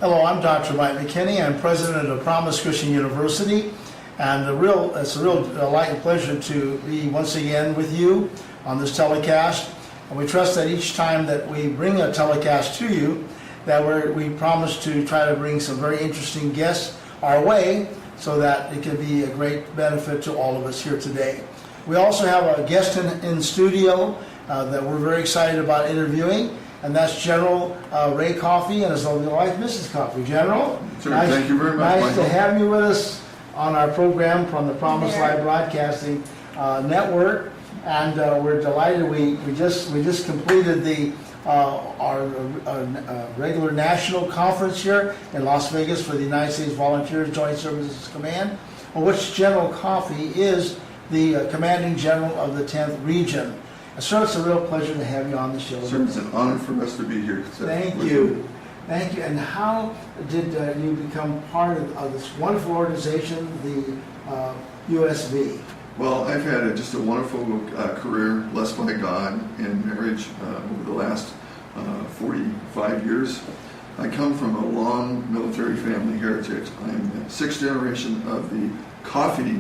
Hello, I'm Dr. Mike McKinney. I'm president of Promise Christian University, and it's a real delight and pleasure to be once again with you on this telecast. And we trust that each time that we bring a telecast to you, that we promise to try to bring some very interesting guests our way so that it can be a great benefit to all of us here today. We also have a guest in studio that we're very excited about interviewing, and that's General Ray Coffey and his lovely wife, Mrs. Coffey. General, sir, thank you very much, nice Michael. to have you with us on our program from the Promise Live Broadcasting Network, and we're delighted. We just completed our regular national conference here in Las Vegas for the United States Volunteers Joint Services Command, of which General Coffey is the commanding general of the 10th region. Sir, it's a real pleasure to have you on the show. Sir, it's an honor for us to be here. Thank you. Thank you. And how did you become part of this wonderful organization, the USV? Well, I've had just a wonderful career, blessed by God, in marriage over the last 45 years. I come from a long military family heritage. I'm the sixth generation of the Coffey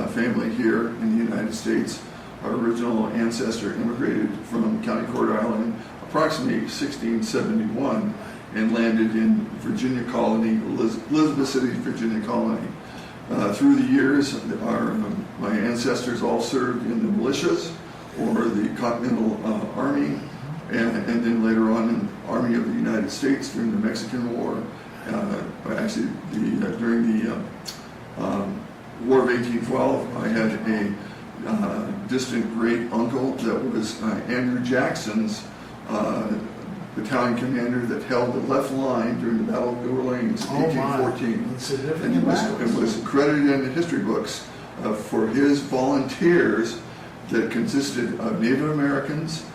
family here in the United States. Our original ancestor immigrated from County Court Island approximately 1671 and landed in Virginia Colony, Elizabeth City, Virginia Colony. Through the years, my ancestors all served in the militias or the Continental Army, and then later on in the Army of the United States during the Mexican War. Actually, during the War of 1812, I had a distant great uncle that was Andrew Jackson's battalion commander that held the left line during the Battle of New Orleans in 1814. And it was credited in the history books for his volunteers that consisted of Native Americans,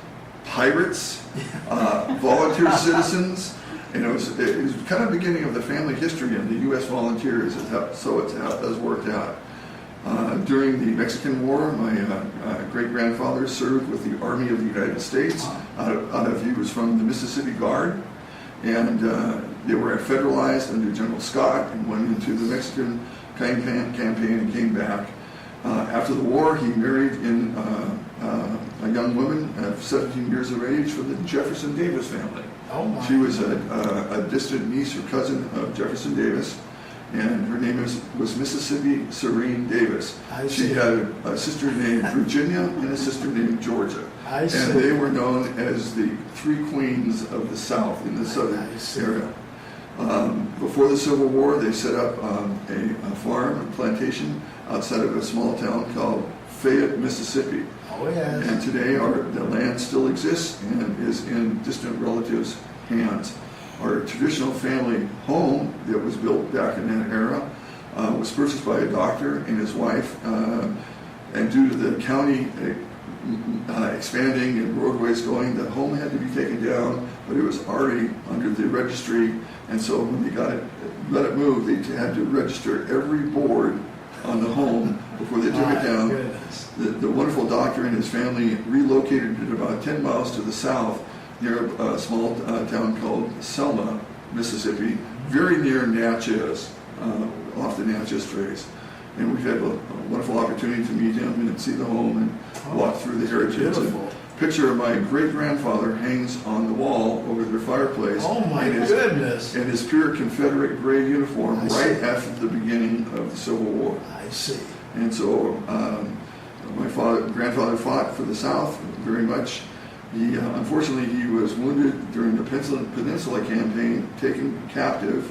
pirates, volunteer citizens, and it was kind of the beginning of the family history in the U.S. volunteers, so it's how it does work out. During the Mexican War, my great-grandfather served with the Army of the United States. He was from the Mississippi Guard, and they were federalized under General Scott and went into the Mexican campaign and came back. After the war, he married a young woman of 17 years of age from the Jefferson Davis family. She was a distant niece or cousin of Jefferson Davis, and her name was Mississippi Serene Davis. She had a sister named Virginia and a sister named Georgia. And they were known as the three queens of the South in the southern area. Before the Civil War, they set up a farm, a plantation, outside of a small town called Fayette, Mississippi. And today the land still exists and is in distant relatives' hands. Our traditional family home that was built back in that era was purchased by a doctor and his wife, and due to the county expanding and roadways going, the home had to be taken down, but it was already under the registry, and so when they let it move, they had to register every board on the home before they took it down. The wonderful doctor and his family relocated it about 10 miles to the south, near a small town called Selma, Mississippi, very near Natchez, off the Natchez Trace. And we've had a wonderful opportunity to meet him and see the home and walk through the heritage. A picture of my great-grandfather hangs on the wall over their fireplace. Oh my goodness! In his pure Confederate gray uniform right after the beginning of the Civil War. I see. And so my grandfather fought for the South very much. Unfortunately, he was wounded during the Peninsula Campaign, taken captive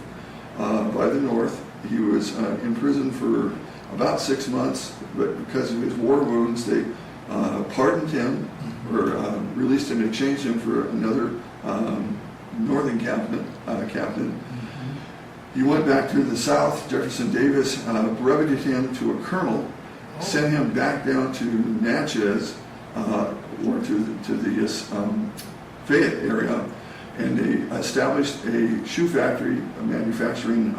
by the North. He was in prison for about 6 months, but because of his war wounds, they pardoned him or released him and exchanged him for another Northern captain. He went back to the South. Jefferson Davis brevetted him to a colonel, sent him back down to Natchez, or to the Fayette area, and they established a shoe factory manufacturing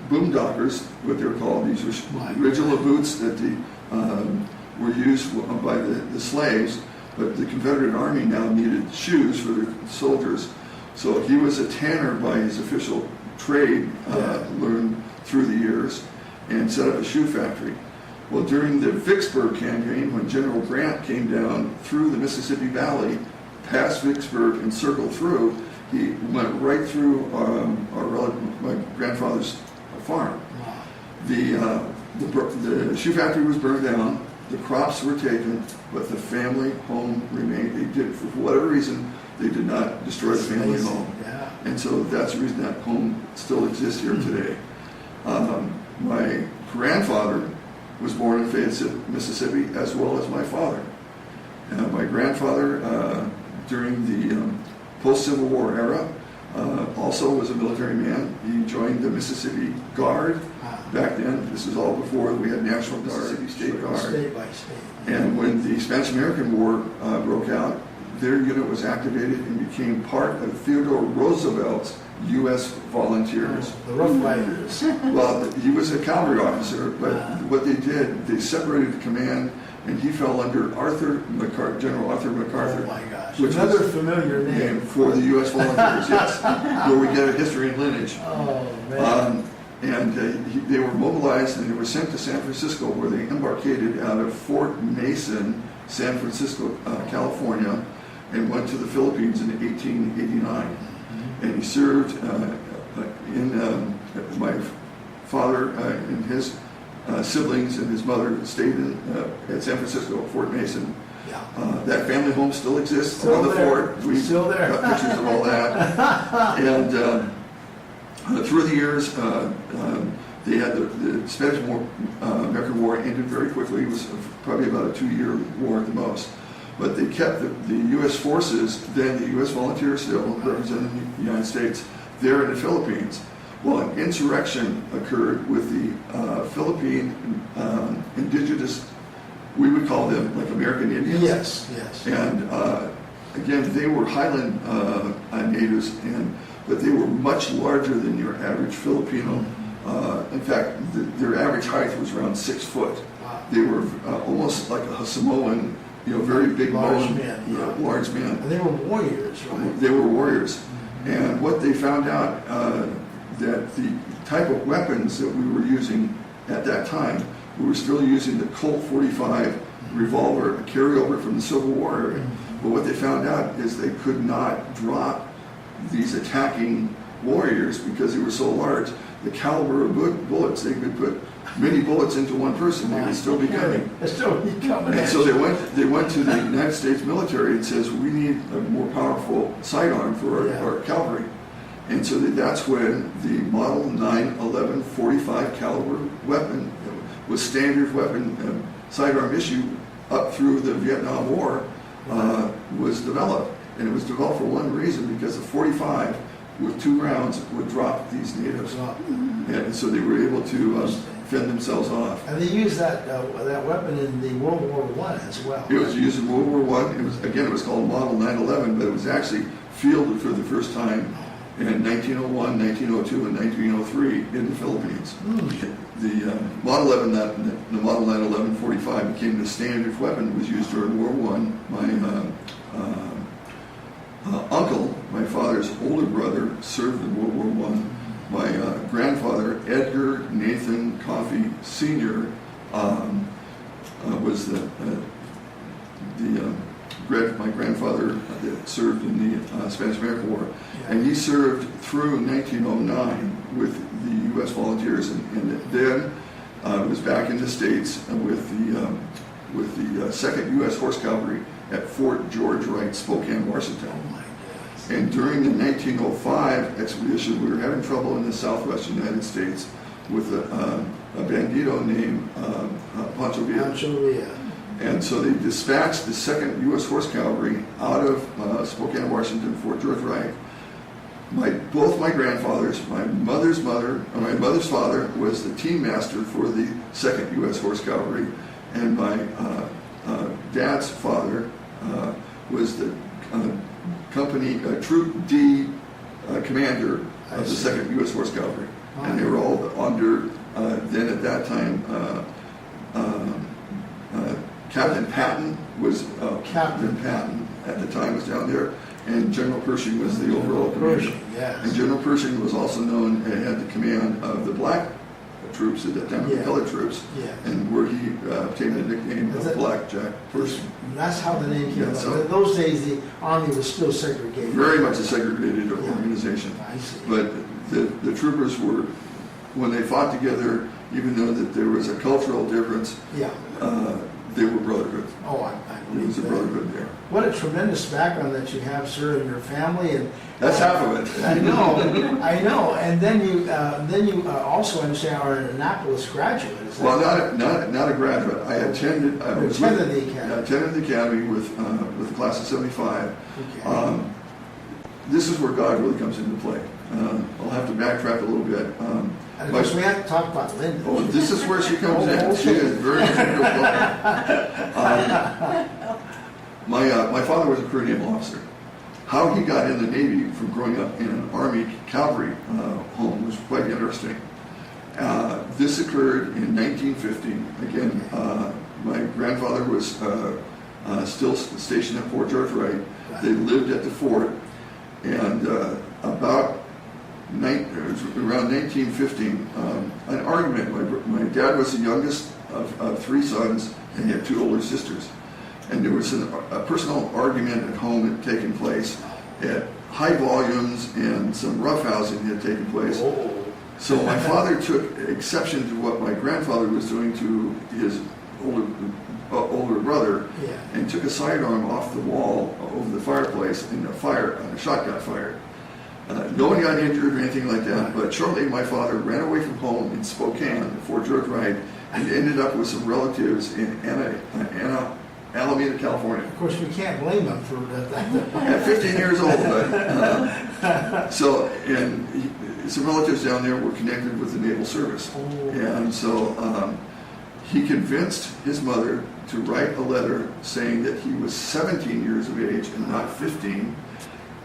boomdockers, what they're called. These were original boots that were used by the slaves, but the Confederate Army now needed shoes for their soldiers. So he was a tanner by his official trade, learned through the years, and set up a shoe factory. Well, during the Vicksburg campaign, when General Grant came down through the Mississippi Valley, past Vicksburg and circled through, he went right through my grandfather's farm. The shoe factory was burned down, the crops were taken, but the family home remained. They did, for whatever reason, they did not destroy the family home. Yeah. And so that's the reason that home still exists here today. My grandfather was born in Fayetteville, Mississippi, as well as my father. My grandfather, during the post-Civil War era, also was a military man. He joined the Mississippi Guard back then. This is all before we had National Guard, Mississippi State Guard. State by state. And when the Spanish-American War broke out, their unit was activated and became part of Theodore Roosevelt's U.S. Volunteers. The Rough Riders. Well, he was a cavalry officer, but what they did, they separated the command, and he fell under General Arthur MacArthur. Oh my gosh. Which Another was familiar name. for the U.S. Volunteers, yes, where we get a history and lineage. Oh, man. They were mobilized and they were sent to San Francisco, where they embarkaded out of Fort Mason, San Francisco, California, and went to the Philippines in 1889. And he served my father and his siblings and his mother stayed at San Francisco, Fort Mason. Yeah. That family home still exists Still on the there. fort. We Still there. got pictures of all that. And through the years, they had the Spanish-American War ended very quickly. It was probably about a 2-year war at the most. But they kept the U.S. forces, then the U.S. volunteers still representing the United States, there in the Philippines. Well, an insurrection occurred with the Philippine indigenous, we would call them like American Indians. Yes, yes. And again, they were highland natives, but they were much larger than your average Filipino. In fact, their average height was around 6 foot. Wow. They were almost like a Samoan, very big Large bone, men, yeah. large men. And they were warriors, right? They were warriors. And what they found out, that the type of weapons that we were using at that time, we were still using the Colt 45 revolver, a carryover from the Civil War area. But what they found out is they could not drop these attacking warriors because they were so large. The caliber of bullets, they could put many bullets into one person, they would still be coming. They're still coming. And so they went to the United States military and says, we need a more powerful sidearm for our cavalry. And so that's when the Model 911 45 caliber weapon was standard weapon sidearm issue up through the Vietnam War was developed. And it was developed for one reason, because the 45 with 2 rounds would drop these natives. And so they were able to fend themselves off. And they used that weapon in the World War I as well. It was used in World War I. It was called Model 911, but it was actually fielded for the first time in 1901, 1902, and 1903 in the Philippines. The Model 911 45 became the standard weapon. It was used during World War I. My uncle, my father's older brother, served in World War I. My grandfather, Edgar Nathan Coffey Sr., was my grandfather that served in the Spanish-American War. And he served through 1909 with the U.S. Volunteers, and then was back in the States with the 2nd U.S. Horse Cavalry at Fort George Wright, Spokane, Washington. Oh my goodness. And during the 1905 expedition, we were having trouble in the southwest United States with a bandito named Pancho Villa. Pancho Villa. And so they dispatched the 2nd U.S. Horse Cavalry out of Spokane, Washington, Fort George Wright. Both my grandfathers, my mother's father was the team master for the 2nd U.S. Horse Cavalry, and my dad's father was the company Troop D commander of the 2nd U.S. Horse Cavalry. And they were all under, then at that time, Captain Patton was, Captain Patton at the time was down there, and General Pershing was the overall commander. Pershing, yes. And General Pershing was also known and had the command of the black troops at that time, the colored troops, and where he obtained the nickname of Black Jack Pershing. That's how the name came Yeah, about. so- In those days, the Army was still segregated. Very much a segregated organization. I see. But the troopers were, when they fought together, even though that there was a cultural difference, Yeah. they were brotherhood. Oh, I There was believe a that. brotherhood there. What a tremendous background that you have, sir, in your family, and That's half of it. I know. And then you also understand are an Annapolis graduate. Is that Well, not a graduate. I attended. I was attended the academy. I attended the academy with the class of '75. Okay. This is where God really comes into play. I'll have to backtrack a little bit. And of course, we have to talk about Linda. Oh, this is where she comes in. Okay. She is very my father was a career naval officer. How he got in the Navy from growing up in an Army cavalry home was quite interesting. This occurred in 1950. Again, my grandfather was still stationed at Fort George Wright. They lived at the fort, and around 1915, an argument. My dad was the youngest of three sons, and he had two older sisters. And there was a personal argument at home had taken place at high volumes, and some roughhousing had taken place. Oh. So my father took exception to what my grandfather was doing to his older brother, and took a sidearm off the wall over the fireplace, and a shot got fired. No one got injured or anything like that, but shortly my father ran away from home in Spokane, Fort George Wright, and ended up with some relatives in Alameda, California. Of course, we can't blame him for that. At 15 years old, but some relatives down there were connected with the Naval Service, and so he convinced his mother to write a letter saying that he was 17 years of age and not 15,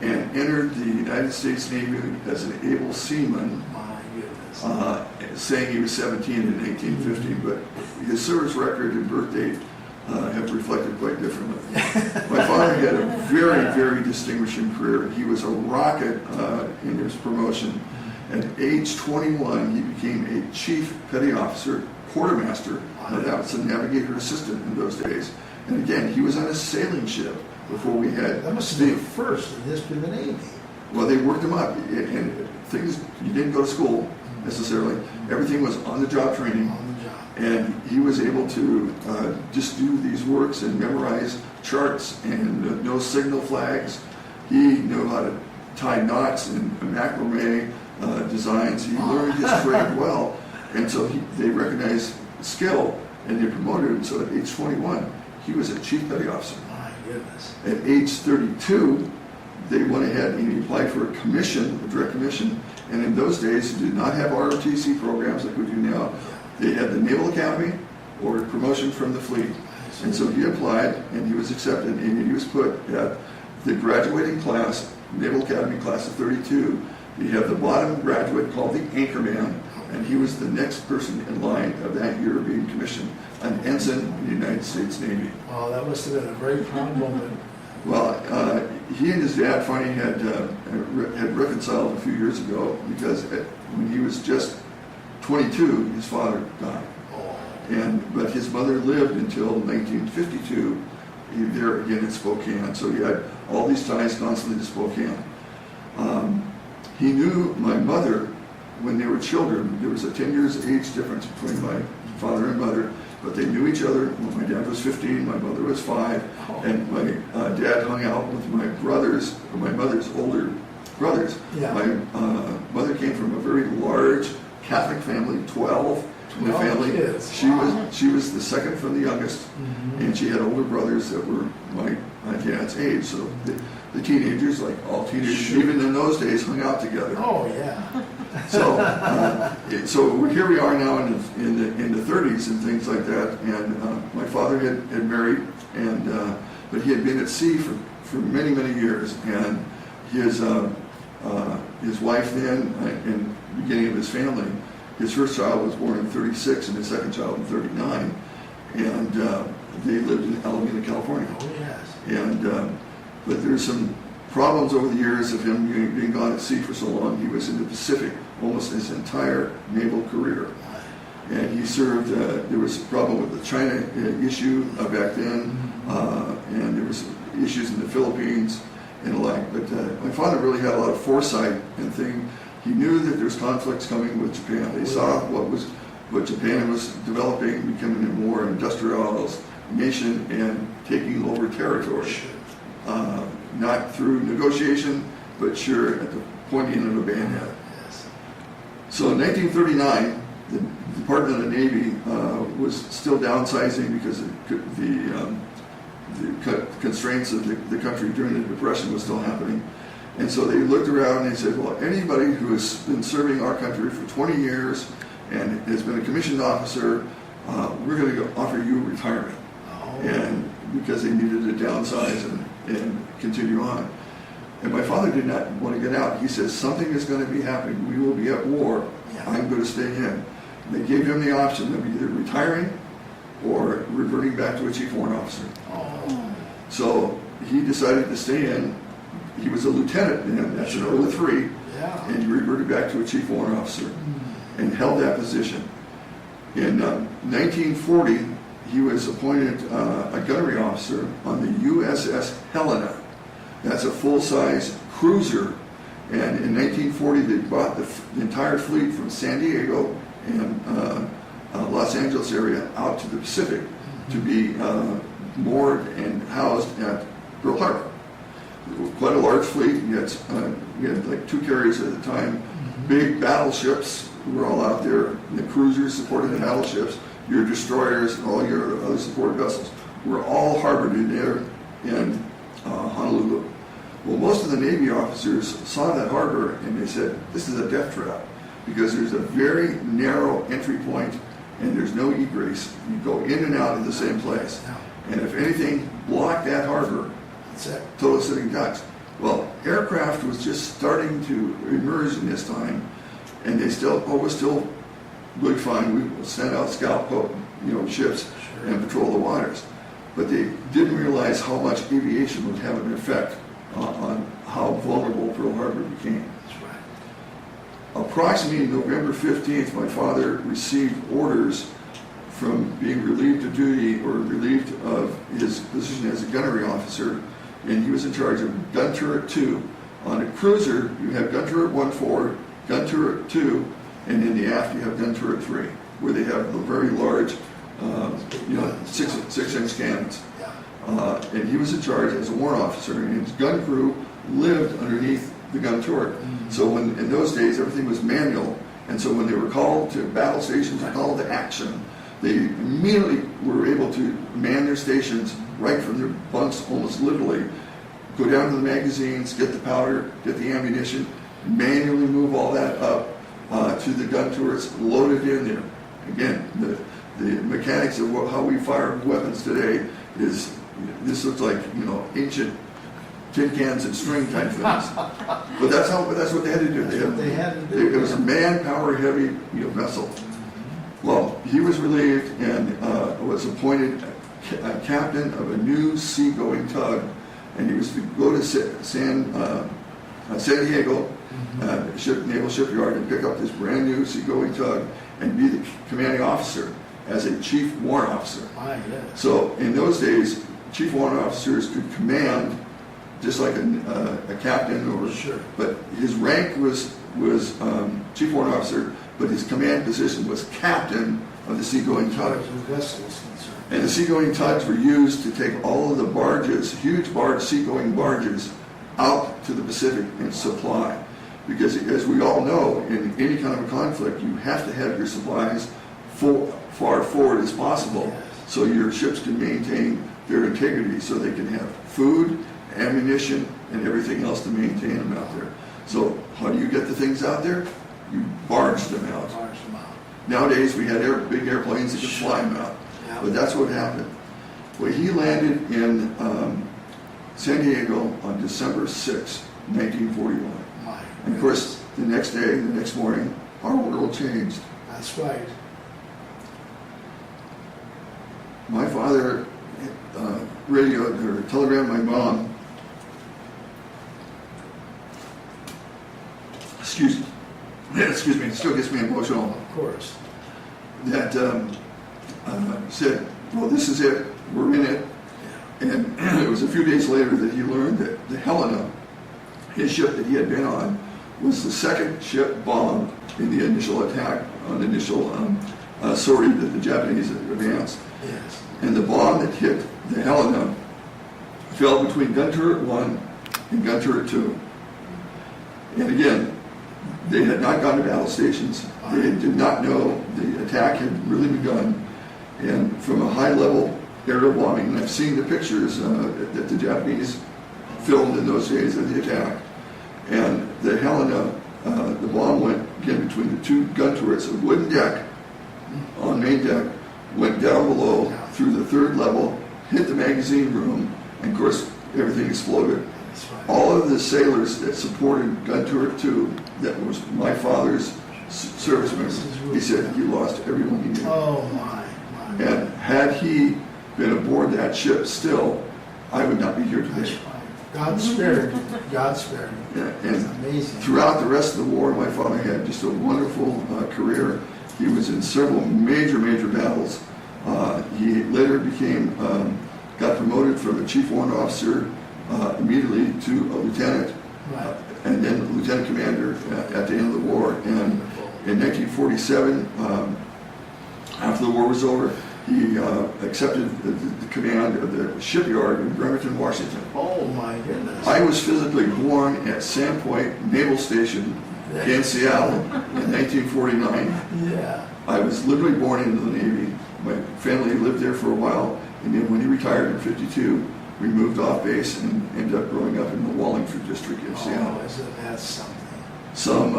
and entered the United States Navy as an able seaman, My goodness. saying he was 17 in 1850, but his service record and birth date have reflected quite differently. My father had a very, very distinguishing career. He was a rocket in his promotion. At age 21, he became a chief petty officer, quartermaster. That was a navigator assistant in those days. And again, he was on a sailing ship before we had. That must have been the first in the history of the Navy. Well, they worked him up, and things, you didn't go to school necessarily. Everything was on-the-job training. On the job. And he was able to just do these works and memorize charts and know signal flags. He knew how to tie knots and macrame designs. He learned his trade well. And so they recognized skill, and they promoted him. So at age 21, he was a chief petty officer. My goodness. At age 32, they went ahead and he applied for a commission, a direct commission. And in those days, you did not have ROTC programs like we do now. They had the Naval Academy or promotion from the fleet. And so he applied, and he was accepted, and he was put at the graduating class, Naval Academy class of 32. You have the bottom graduate called the anchorman, and he was the next person in line of that year being commissioned, an ensign in the United States Navy. Oh, that must have been a very proud moment. Well, he and his dad finally had reconciled a few years ago, because when he was just 22, his father died. But his mother lived until 1952 there again in Spokane. So he had all these ties constantly to Spokane. He knew my mother when they were children. There was a 10 years age difference between my father and mother, but they knew each other. When my dad was 15, my mother was 5, and my dad hung out with my brothers, or my mother's older brothers. Yeah. My mother came from a very large Catholic family, 12 in the family. Kids. She was the second from the youngest, and she had older brothers that were my dad's age. So the teenagers, like all teenagers, even in those days, hung out together. Oh, yeah. So here we are now in the 30s and things like that. And my father had married, but he had been at sea for many, many years. And his wife then, in the beginning of his family, his first child was born in 36 and his second child in 39. And they lived in Alameda, California. Oh, yes. And but there's some problems over the years of him being gone at sea for so long. He was in the Pacific almost his entire naval career. And he served, there was a problem with the China issue back then, and there was issues in the Philippines and the like. But my father really had a lot of foresight and thing. He knew that there was conflicts coming with Japan. They saw what Japan was developing, becoming a more industrialized nation and taking over territory. Not through negotiation, but sure at the pointing of a bayonet. So in 1939, the Department of the Navy was still downsizing because the constraints of the country during the Depression was still happening. And so they looked around and they said, well, anybody who has been serving our country for 20 years and has been a commissioned officer, we're going to offer you retirement. And because they needed to downsize and continue on. And my father did not want to get out. He says, something is going to be happening. We will be at war. I'm going to stay in. And they gave him the option of either retiring or reverting back to a chief warrant officer. So he decided to stay in. He was a lieutenant then, that's an 03, and he reverted back to a chief warrant officer and held that position. In 1940, he was appointed a gunnery officer on the USS Helena. That's a full-size cruiser. And in 1940, they brought the entire fleet from San Diego and Los Angeles area out to the Pacific to be moored and housed at Pearl Harbor. Quite a large fleet. We had like 2 carriers at the time. Big battleships were all out there. The cruisers supporting the battleships. Your destroyers and all your other support vessels were all harbored in there in Honolulu. Well, most of the Navy officers saw that harbor and they said, this is a death trap because there's a very narrow entry point and there's no egress. You go in and out of the same place. And if anything blocked that harbor, total sitting ducks. Well, aircraft was just starting to emerge in this time, and they still, was still really fine. We will send out scout ships and patrol the waters. But they didn't realize how much aviation would have an effect on how vulnerable Pearl Harbor became. Approximately November 15th, my father received orders from being relieved of duty or relieved of his position as a gunnery officer, and he was in charge of gun turret 2. On a cruiser, you have gun turret 1 forward, gun turret 2, and in the aft you have gun turret 3, where they have the very large, 6-inch cannons. And he was in charge as a warrant officer, and his gun crew lived underneath the gun turret. So when in those days everything was manual, and so when they were called to battle stations or called to action, they immediately were able to man their stations right from their bunks, almost literally, go down to the magazines, get the powder, get the ammunition, manually move all that up to the gun turrets, load it in there. Again, the mechanics of how we fire weapons today is, this looks like, ancient tin cans and string type things. But that's what they had to do. It was a manpower heavy vessel. Well, he was relieved and was appointed a captain of a new seagoing tug, and he was to go to San Diego Naval Shipyard and pick up this brand new seagoing tug and be the commanding officer as a chief warrant officer. So in those days, chief warrant officers could command just like a captain, but his rank was chief warrant officer, but his command position was captain of the seagoing tug. And the seagoing tugs were used to take all of the barges, huge seagoing barges, out to the Pacific and supply. Because as we all know, in any kind of a conflict, you have to have your supplies far forward as possible so your ships can maintain their integrity, so they can have food, ammunition, and everything else to maintain them out there. So how do you get the things out there? You barge them out. Nowadays we had big airplanes that could fly them out. But that's what happened. Well, he landed in San Diego on December 6, 1941. And of course, the next day, the next morning, our world changed. That's right. My father radioed or telegrammed my mom excuse me, it still gets me emotional, Of course. that said, well, this is it, we're in it. And it was a few days later that he learned that the Helena, his ship that he had been on, was the second ship bombed in the initial attack, on the initial sortie that the Japanese had advanced. Yes. And the bomb that hit the Helena fell between gun turret 1 and gun turret 2. And again, they had not gone to battle stations. They did not know the attack had really begun. And from a high level aerial bombing, and I've seen the pictures that the Japanese filmed in those days of the attack. And the Helena, the bomb went again between the two gun turrets, a wooden deck on main deck, went down below through the third level, hit the magazine room, and of course everything exploded. That's right. All of the sailors that supported gun turret 2, that was my father's service member, he said he lost everyone he knew. Oh my. And had he been aboard that ship still, I would not be here That's today. right. God spared you. God spared you. Yeah, It's and amazing. throughout the rest of the war, my father had just a wonderful career. He was in several major battles. He later became, got promoted from a chief warrant officer immediately to a lieutenant, Right. and then lieutenant commander at the end of the war. And in 1947, after the war was over, he accepted the command of the shipyard in Bremerton, Washington. Oh my goodness. I was physically born at Sandpoint Naval Station in Seattle in 1949. Yeah. I was literally born into the Navy. My family lived there for a while, and then when he retired in 52, we moved off base and ended up growing up in the Wallingford district of Seattle. Oh, isn't that something? Some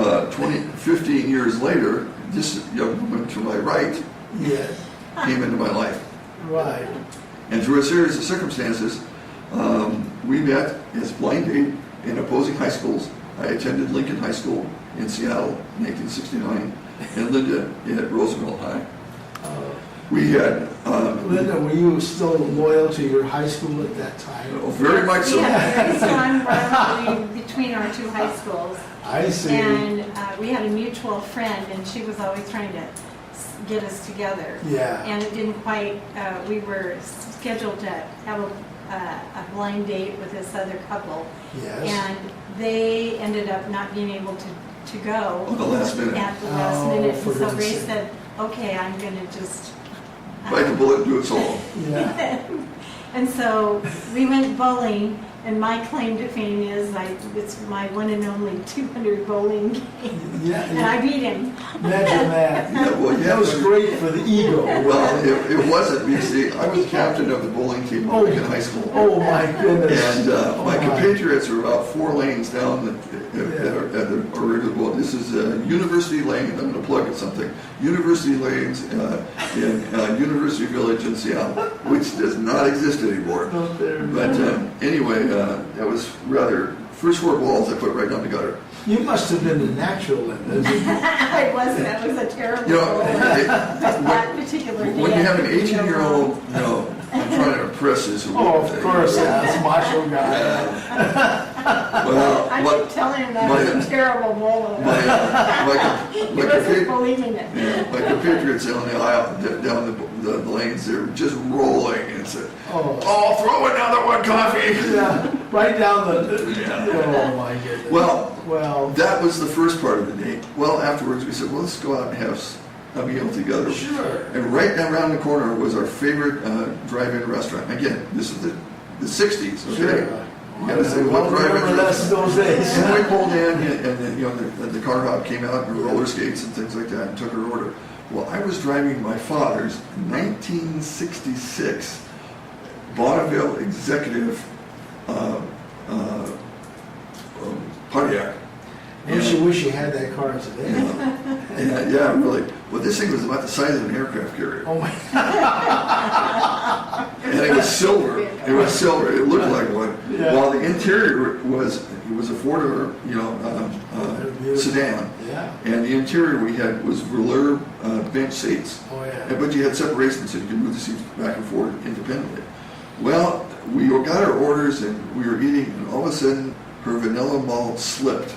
15 years later, this young woman to my right Yes. came into my life. Right. And through a series of circumstances, we met as blind date in opposing high schools. I attended Lincoln High School in Seattle in 1969, and Linda at Roosevelt High. We had... Linda, were you still loyal to your high school at that time? very much so. We had a very strong rivalry between our two high schools. I see. And we had a mutual friend, and she was always trying to get us together. Yeah. And it didn't quite, we were scheduled to have a blind date with this other couple. Yes. And they ended up not being able to go. At the last minute. At the last Oh, minute. for And so goodness Ray sake. said, okay, I'm going to just... Bite the bullet and do it solo. Yeah. And so we went bowling, and my claim to fame is it's my one and only 200 bowling game. Yeah. And I beat him. Imagine that. Yeah, well, yeah, That was but- great for the ego. Well, it wasn't, because see, I was captain of the bowling team Oh. in high school. Oh my goodness. And Oh, my compatriots are about 4 lanes down at the original. Well, this is University Lane. I'm going to plug it something. University Lanes in University Village in Seattle, which does not exist anymore. Out there. But anyway, that was rather first 4 balls I put right down the gutter. You must have been the natural, Linda. I wasn't. That was a terrible You know, bowler. That particular day. when you have an I didn't know 18-year-old, how. you know, I'm trying to impress his. Oh, of course, that's macho guy. Well, I what- keep telling him that was a terrible bowler. He wasn't believing it. Yeah, my compatriots down the aisle, down the lanes, they're just rolling and said, Oh. "Oh, throw another one, Coffey." Yeah, right down the. Yeah. Oh my goodness. Well, that was the first part of the date. Well, afterwards we said, well, let's go out and have a meal together. Sure. And right down around the corner was our favorite drive-in restaurant. Again, this is the 60s, okay? Sure. You gotta say, Well, what drive-in remember that's restaurant? those days. And we pulled in, and then, you know, the car hop came out, and roller skates and things like that, and took her order. Well, I was driving my father's 1966 Bonneville Executive Pontiac. Wish you had that car today. Yeah, really. Well, this thing was about the size of an aircraft carrier. Oh my. And it was silver. It was silver. It looked like one. Yeah. While the interior was a 4-door, you know, sedan. Yeah. And the interior we had was velour bench seats. Oh yeah. But you had separation so you could move the seats back and forth independently. Well, we got our orders and we were eating, and all of a sudden her vanilla malt slipped